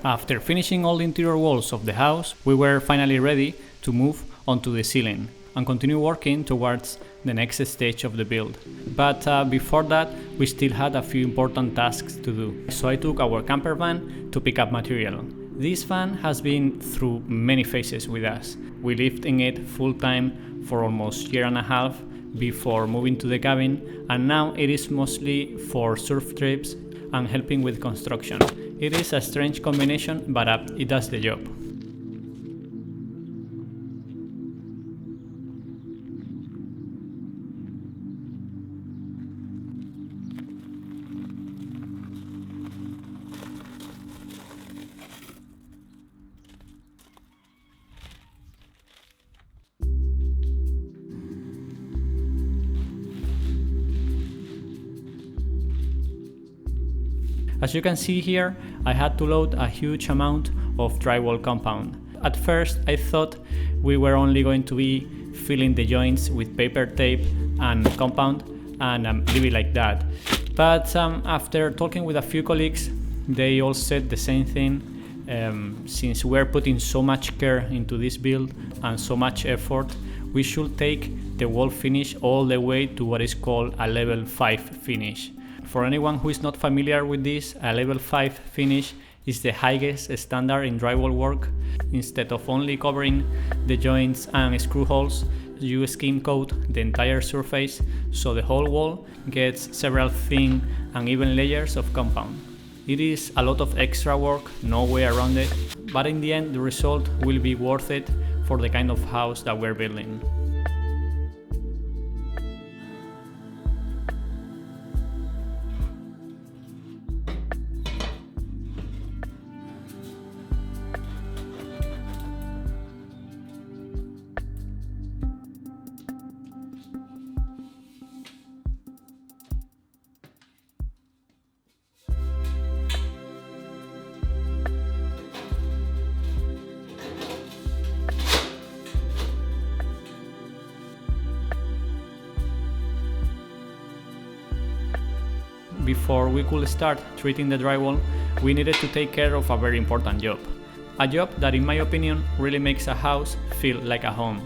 After finishing all the interior walls of the house, we were finally ready to move onto the ceiling and continue working towards the next stage of the build. But before that, we still had a few important tasks to do. So I took our camper van to pick up material. This van has been through many phases with us. We lived in it full time for almost a year and a half before moving to the cabin, and now it is mostly for surf trips and helping with construction. It is a strange combination, but it does the job. As you can see here, I had to load a huge amount of drywall compound. At first, I thought we were only going to be filling the joints with paper tape and compound and leave it like that. But after talking with a few colleagues, they all said the same thing. Since we're putting so much care into this build and so much effort, we should take the wall finish all the way to what is called a level 5 finish. For anyone who is not familiar with this, a level 5 finish is the highest standard in drywall work. Instead of only covering the joints and screw holes, you skim coat the entire surface so the whole wall gets several thin and even layers of compound. It is a lot of extra work, no way around it, but in the end the result will be worth it for the kind of house that we're building. Before we could start treating the drywall, we needed to take care of a very important job. A job that, in my opinion, really makes a house feel like a home: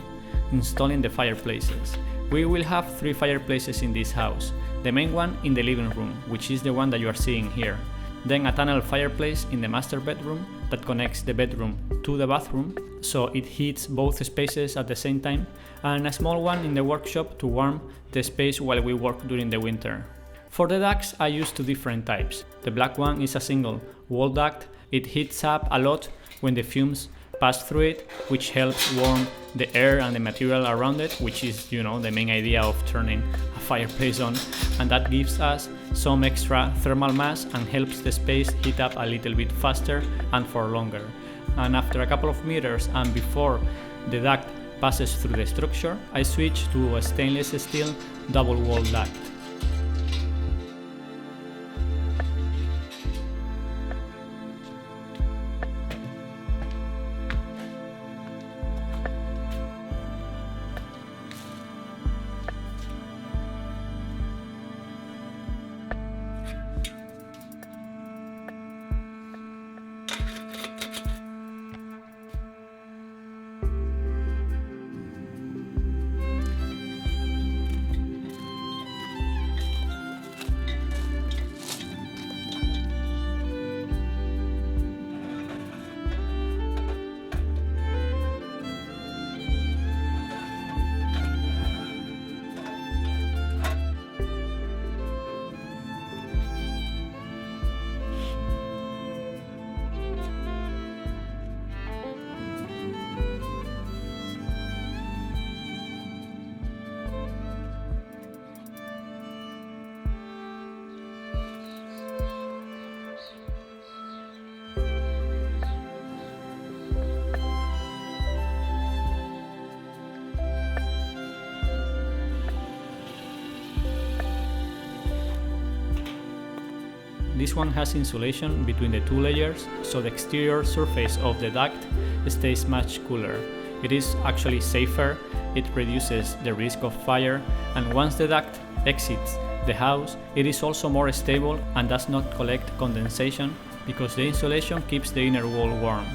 installing the fireplaces. We will have 3 fireplaces in this house. The main one in the living room, which is the one that you are seeing here. Then a tunnel fireplace in the master bedroom that connects the bedroom to the bathroom, so it heats both spaces at the same time, and a small one in the workshop to warm the space while we work during the winter. For the ducts, I use 2 different types. The black one is a single wall duct. It heats up a lot when the fumes pass through it, which helps warm the air and the material around it, which is, the main idea of turning a fireplace on, and that gives us some extra thermal mass and helps the space heat up a little bit faster and for longer. And after a couple of meters and before the duct passes through the structure, I switch to a stainless steel double wall duct. This one has insulation between the 2 layers, so the exterior surface of the duct stays much cooler. It is actually safer, it reduces the risk of fire, and once the duct exits the house, it is also more stable and does not collect condensation because the insulation keeps the inner wall warm.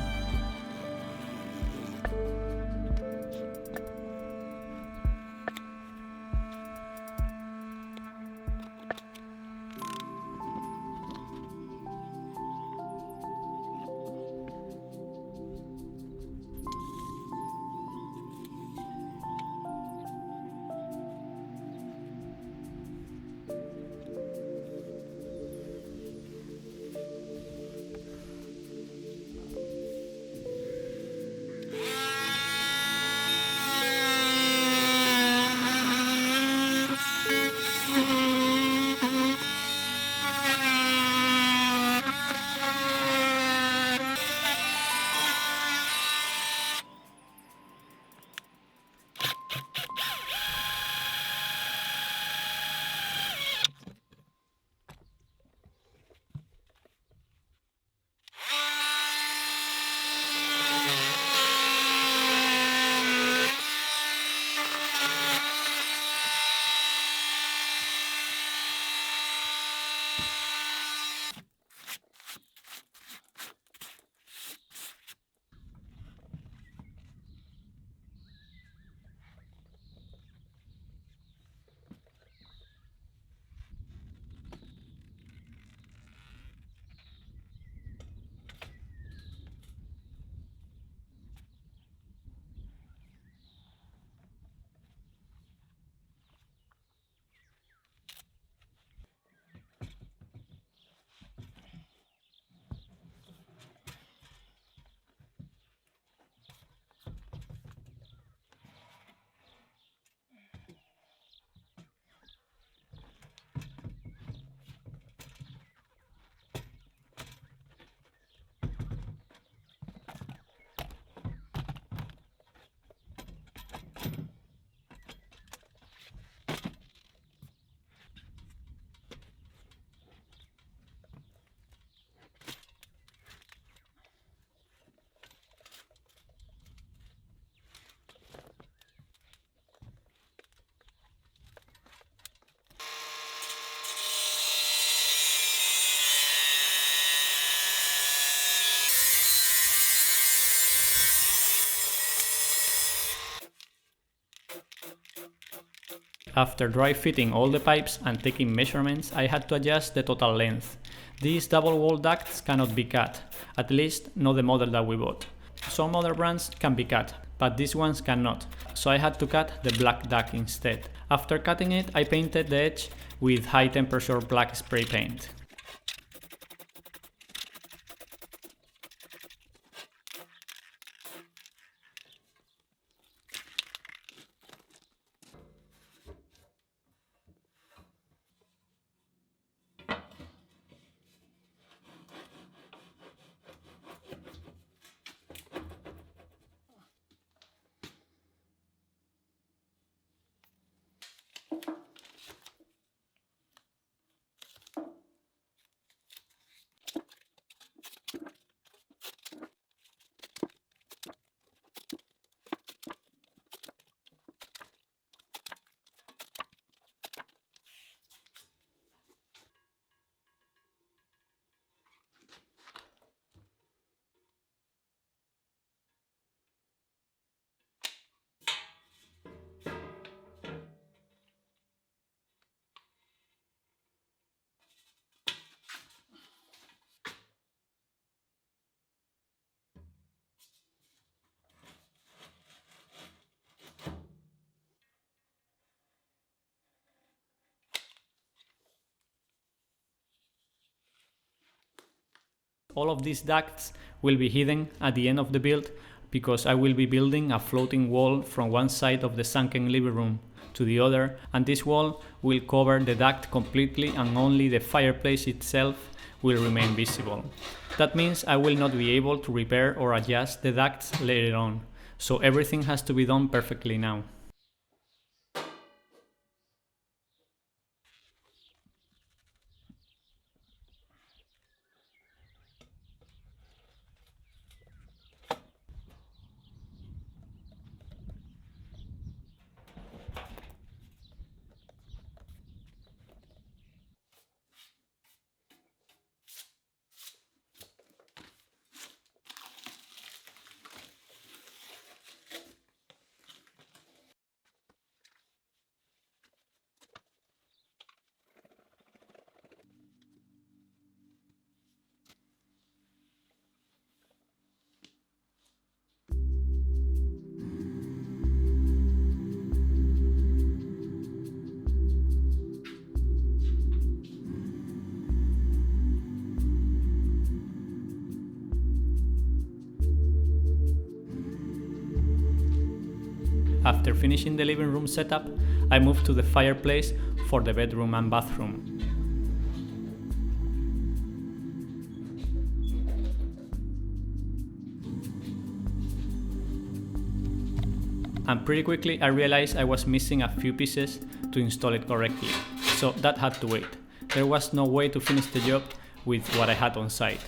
After dry fitting all the pipes and taking measurements, I had to adjust the total length. These double wall ducts cannot be cut, at least not the model that we bought. Some other brands can be cut, but these ones cannot, so I had to cut the black duct instead. After cutting it, I painted the edge with high temperature black spray paint. All of these ducts will be hidden at the end of the build because I will be building a floating wall from one side of the sunken living room to the other, and this wall will cover the duct completely and only the fireplace itself will remain visible. That means I will not be able to repair or adjust the ducts later on, so everything has to be done perfectly now. After finishing the living room setup, I moved to the fireplace for the bedroom and bathroom. And pretty quickly I realized I was missing a few pieces to install it correctly, so that had to wait. There was no way to finish the job with what I had on site.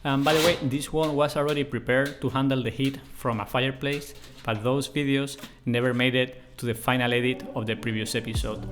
And by the way, this wall was already prepared to handle the heat from a fireplace, but those videos never made it to the final edit of the previous episode.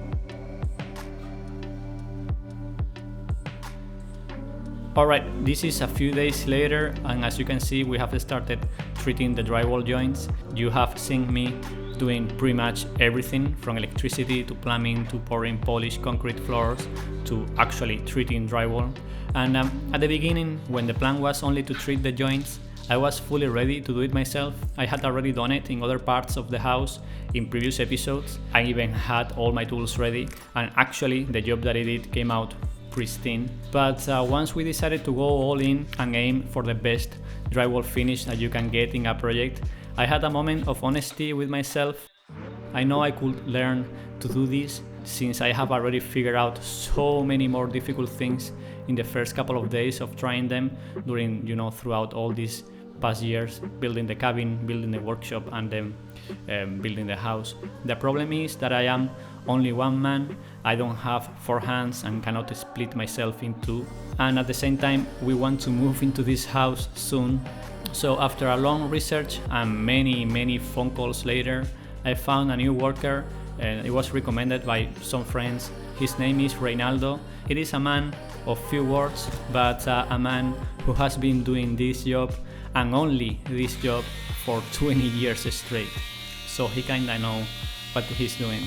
Alright, this is a few days later, and as you can see, we have started treating the drywall joints. You have seen me doing pretty much everything from electricity to plumbing to pouring polished concrete floors to actually treating drywall. And at the beginning, when the plan was only to treat the joints, I was fully ready to do it myself. I had already done it in other parts of the house in previous episodes. I even had all my tools ready, and actually the job that I did came out pristine. But once we decided to go all in and aim for the best drywall finish that you can get in a project, I had a moment of honesty with myself. I know I could learn to do this since I have already figured out so many more difficult things in the first couple of days of trying them during, throughout all these past years, building the cabin, building the workshop, and then building the house. The problem is that I am only one man. I don't have 4 hands and cannot split myself in 2. And at the same time, we want to move into this house soon. So after a long research and many phone calls later, I found a new worker, and it was recommended by some friends. His name is Reynaldo. It is a man of few words, but a man who has been doing this job and only this job for 20 years straight. So he kinda know what he's doing.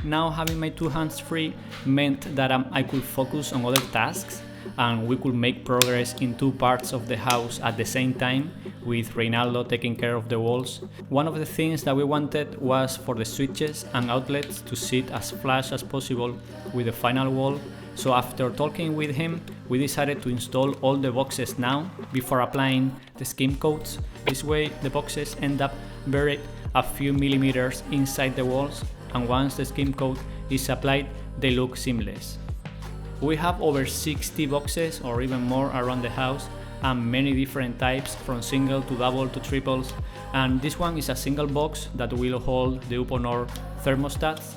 Now having my 2 hands free meant that I could focus on other tasks, and we could make progress in 2 parts of the house at the same time, with Reynaldo taking care of the walls. One of the things that we wanted was for the switches and outlets to sit as flush as possible with the final wall. So after talking with him, we decided to install all the boxes now before applying the skim coats. This way the boxes end up buried a few millimeters inside the walls, and once the skim coat is applied, they look seamless. We have over 60 boxes or even more around the house, and many different types from single to double to triples, and this one is a single box that will hold the Uponor thermostats.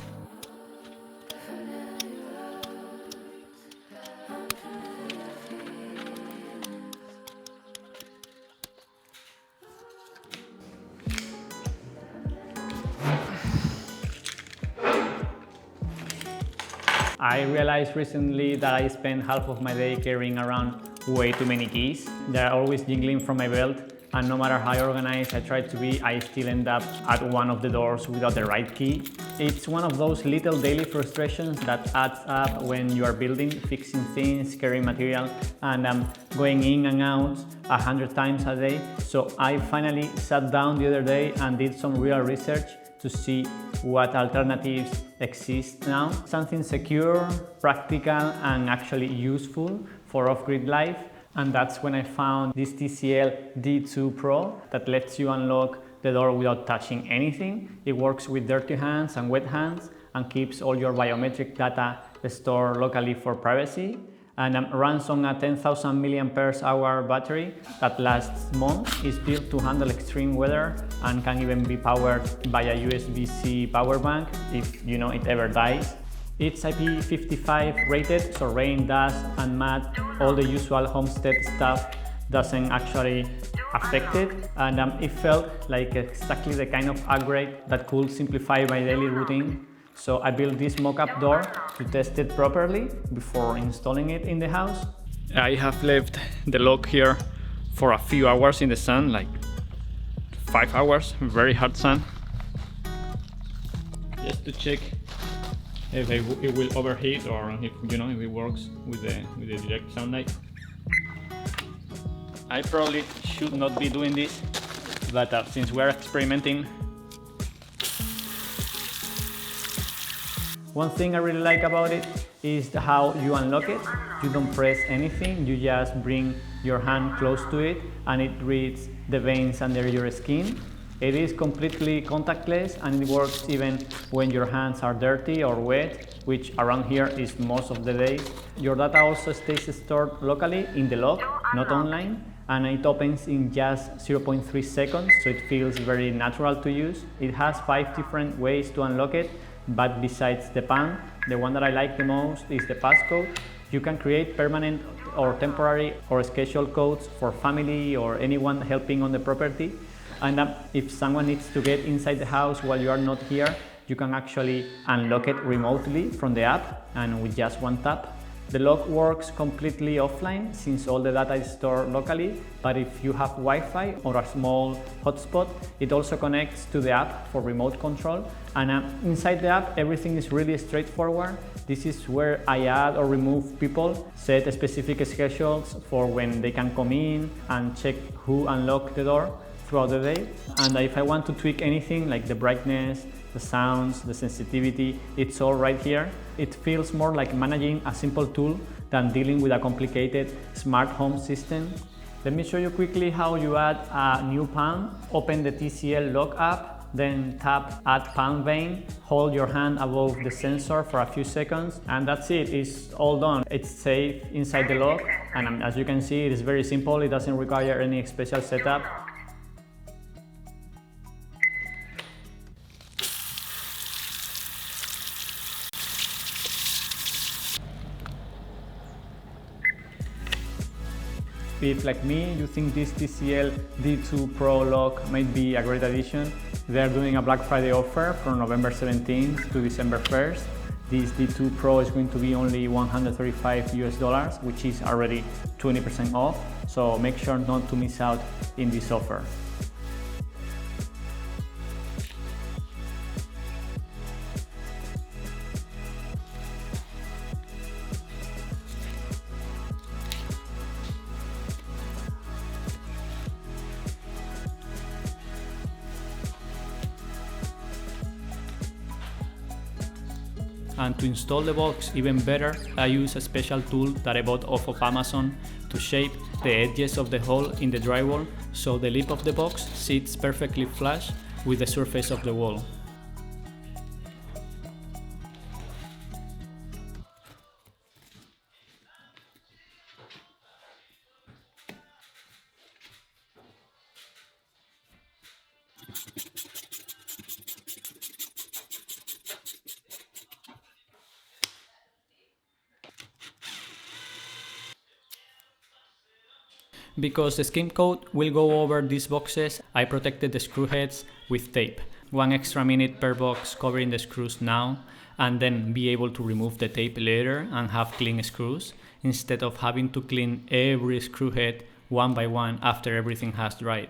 I realized recently that I spend half of my day carrying around way too many keys. They're always jingling from my belt, and no matter how organized I try to be, I still end up at one of the doors without the right key. It's one of those little daily frustrations that adds up when you are building, fixing things, carrying material, and going in and out 100 times a day. So I finally sat down the other day and did some real research to see what alternatives exist now. Something secure, practical, and actually useful for off-grid life. And that's when I found this TCL D2 Pro that lets you unlock the door without touching anything. It works with dirty hands and wet hands and keeps all your biometric data stored locally for privacy. And runs on a 10,000 mAh battery that lasts months. It's built to handle extreme weather and can even be powered by a USB-C power bank if it ever dies. It's IP55 rated, so rain, dust, and mud, all the usual homestead stuff doesn't actually affect it. And it felt like exactly the kind of upgrade that could simplify my daily routine. So I built this mock-up door to test it properly before installing it in the house. I have left the lock here for a few hours in the sun, like 5 hours, very hot sun, just to check if it will overheat or if it works with the direct sunlight. I probably should not be doing this, but since we're experimenting, One thing I really like about it is how you unlock it. You don't press anything, you just bring your hand close to it and it reads the veins under your skin. It is completely contactless and it works even when your hands are dirty or wet, which around here is most of the days. Your data also stays stored locally in the lock, not online, and it opens in just 0.3 seconds, so it feels very natural to use. It has 5 different ways to unlock it, but besides the PAN, the one that I like the most is the passcode. You can create permanent or temporary or scheduled codes for family or anyone helping on the property. And if someone needs to get inside the house while you are not here, you can actually unlock it remotely from the app and with just one tap. The lock works completely offline since all the data is stored locally, but if you have Wi-Fi or a small hotspot, it also connects to the app for remote control. And inside the app, everything is really straightforward. This is where I add or remove people, set specific schedules for when they can come in and check who unlocked the door throughout the day. And if I want to tweak anything like the brightness, the sounds, the sensitivity, it's all right here. It feels more like managing a simple tool than dealing with a complicated smart home system. Let me show you quickly how you add a new PAN. Open the TCL lock app, then tap Add PAN Vein, hold your hand above the sensor for a few seconds, and that's it, it's all done. It's safe inside the lock, and as you can see, it is very simple, it doesn't require any special setup. If, like me, you think this TCL D2 Pro lock might be a great addition, they're doing a Black Friday offer from November 17th to December 1st. This D2 Pro is going to be only $135 US, which is already 20% off, so make sure not to miss out in this offer. And to install the box even better, I use a special tool that I bought off of Amazon to shape the edges of the hole in the drywall so the lip of the box sits perfectly flush with the surface of the wall. Because the skim coat will go over these boxes, I protected the screw heads with tape. 1 extra minute per box covering the screws now, and then be able to remove the tape later and have clean screws, instead of having to clean every screw head one by one after everything has dried.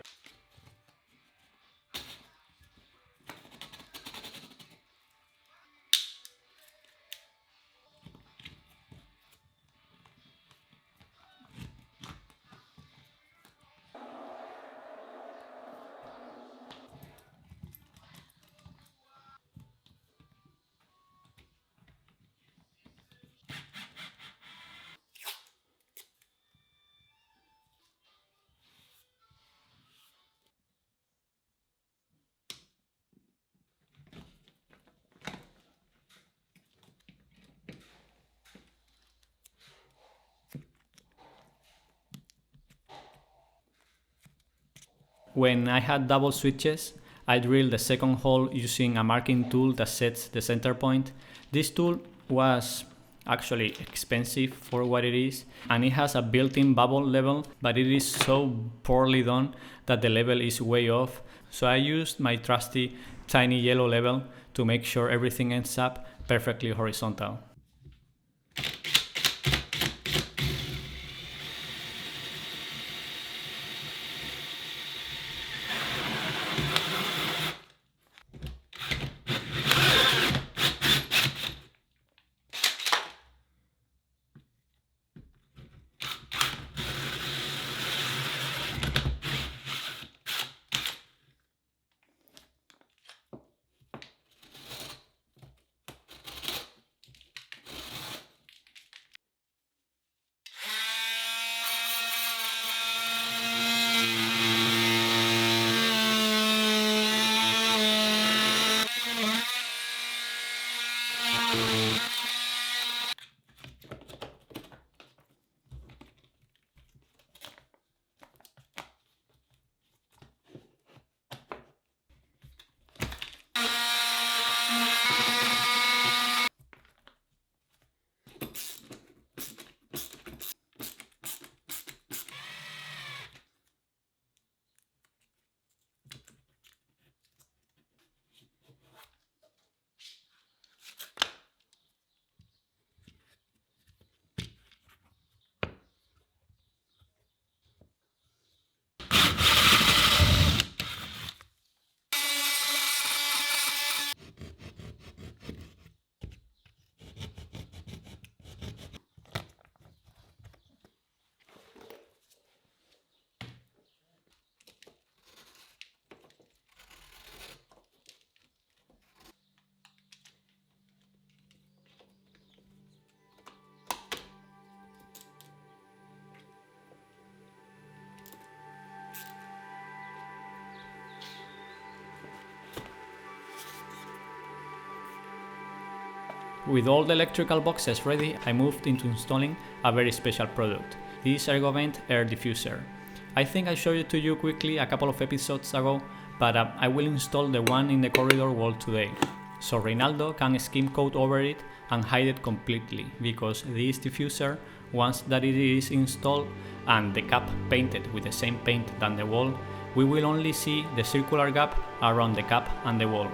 When I had double switches, I drilled the second hole using a marking tool that sets the center point. This tool was actually expensive for what it is, and it has a built-in bubble level, but it is so poorly done that the level is way off. So I used my trusty tiny yellow level to make sure everything ends up perfectly horizontal. With all the electrical boxes ready, I moved into installing a very special product, this Ergovent air diffuser. I think I showed it to you quickly a couple of episodes ago, but I will install the one in the corridor wall today. So Reynaldo can skim coat over it and hide it completely, because this diffuser, once that it is installed and the cap painted with the same paint than the wall, we will only see the circular gap around the cap and the wall.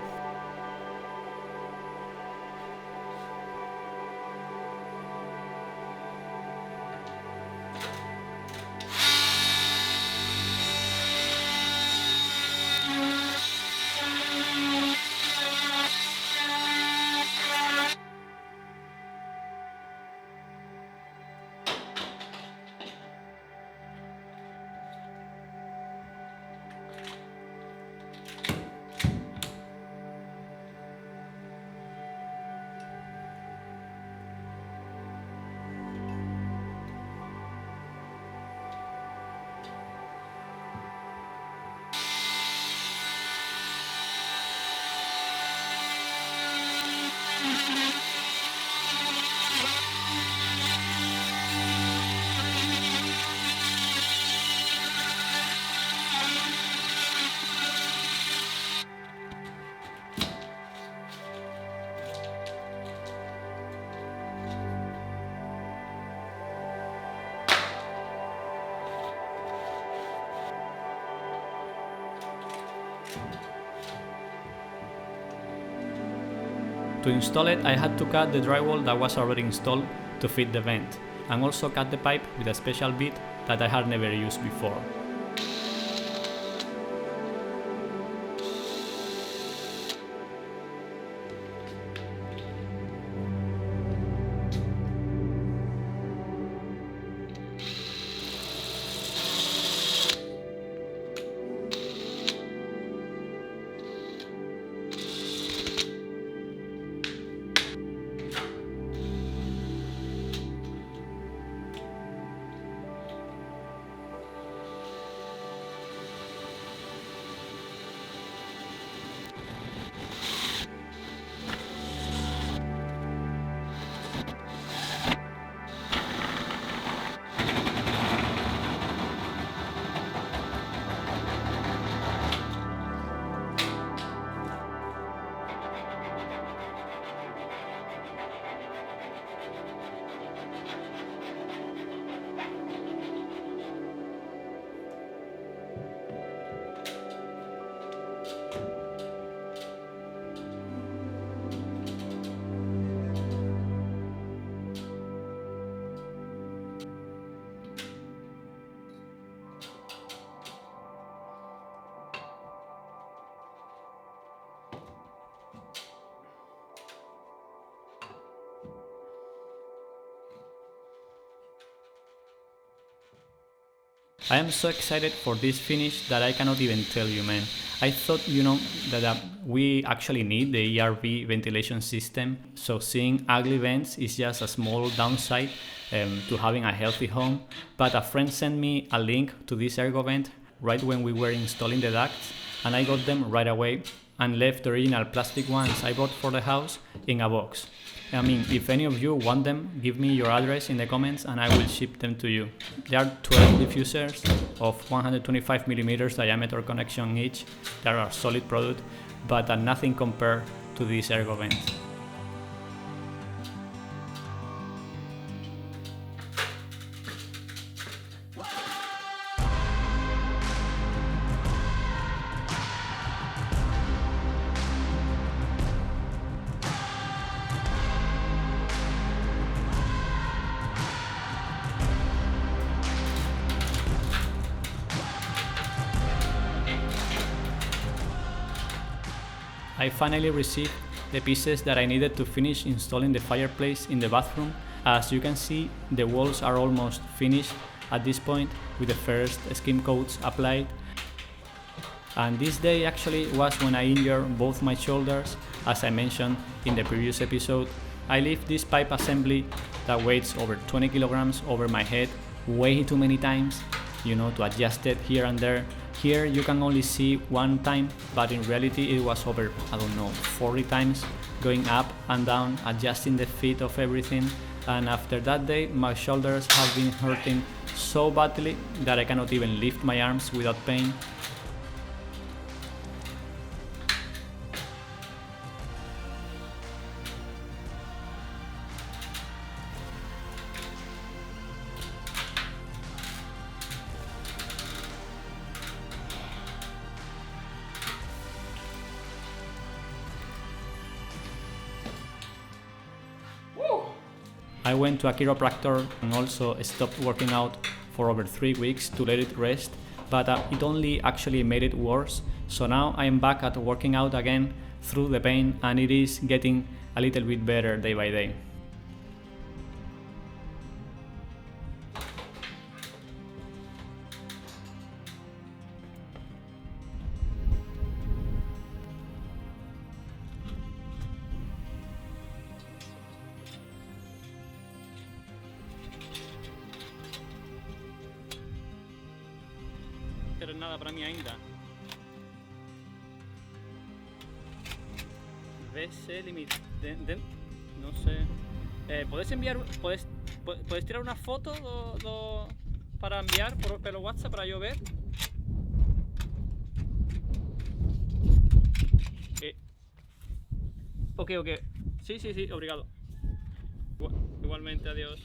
To install it, I had to cut the drywall that was already installed to fit the vent, and also cut the pipe with a special bit that I had never used before. I am so excited for this finish that I cannot even tell you, man. I thought, that we actually need the ERV ventilation system, so seeing ugly vents is just a small downside to having a healthy home, but a friend sent me a link to this Ergovent right when we were installing the ducts, and I got them right away and left the original plastic ones I bought for the house in a box. I mean, if any of you want them, give me your address in the comments and I will ship them to you. There are 12 diffusers of 125mm diameter connection each. They are a solid product, but are nothing compared to this ergo vent. I finally received the pieces that I needed to finish installing the fireplace in the bathroom. As you can see, the walls are almost finished at this point with the first skim coats applied. And this day actually was when I injured both my shoulders, as I mentioned in the previous episode. I lift this pipe assembly that weighs over 20 kilograms over my head way too many times, to adjust it here and there. Here you can only see one time, but in reality it was over, 40 times, going up and down, adjusting the fit of everything. And after that day, my shoulders have been hurting so badly that I cannot even lift my arms without pain. I went to a chiropractor and also stopped working out for over 3 weeks to let it rest, but it only actually made it worse. So now I am back at working out again through the pain, and it is getting a little bit better day by day. No es nada para mí ainda. BC Limit. No sé. ¿Puedes enviar? ¿Puedes tirar una foto para enviar pelo WhatsApp para yo ver? Ok. Sí, obrigado. Igualmente, adiós.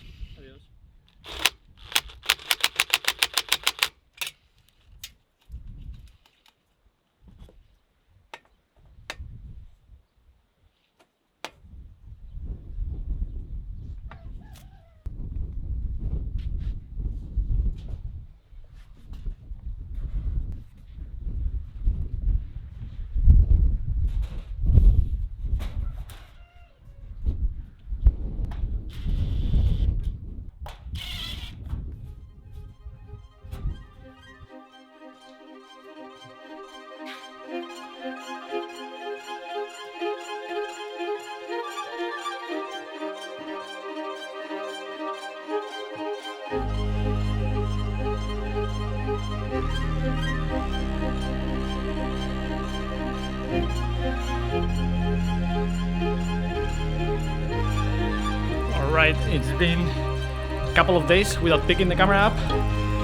Alright, it's been a couple of days without picking the camera up,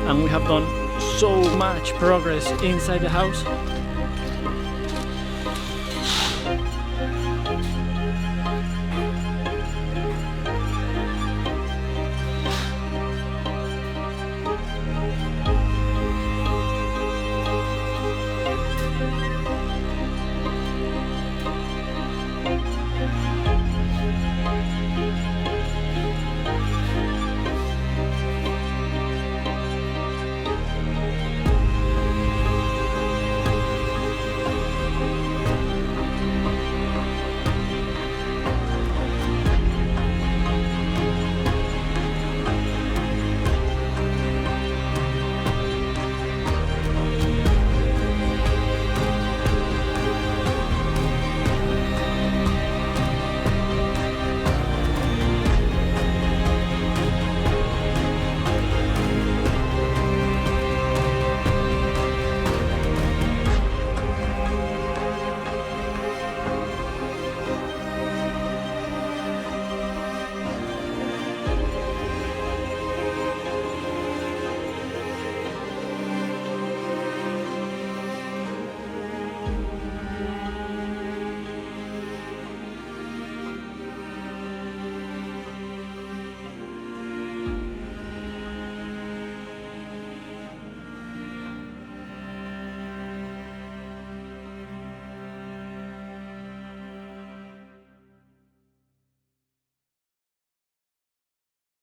and we have done so much progress inside the house.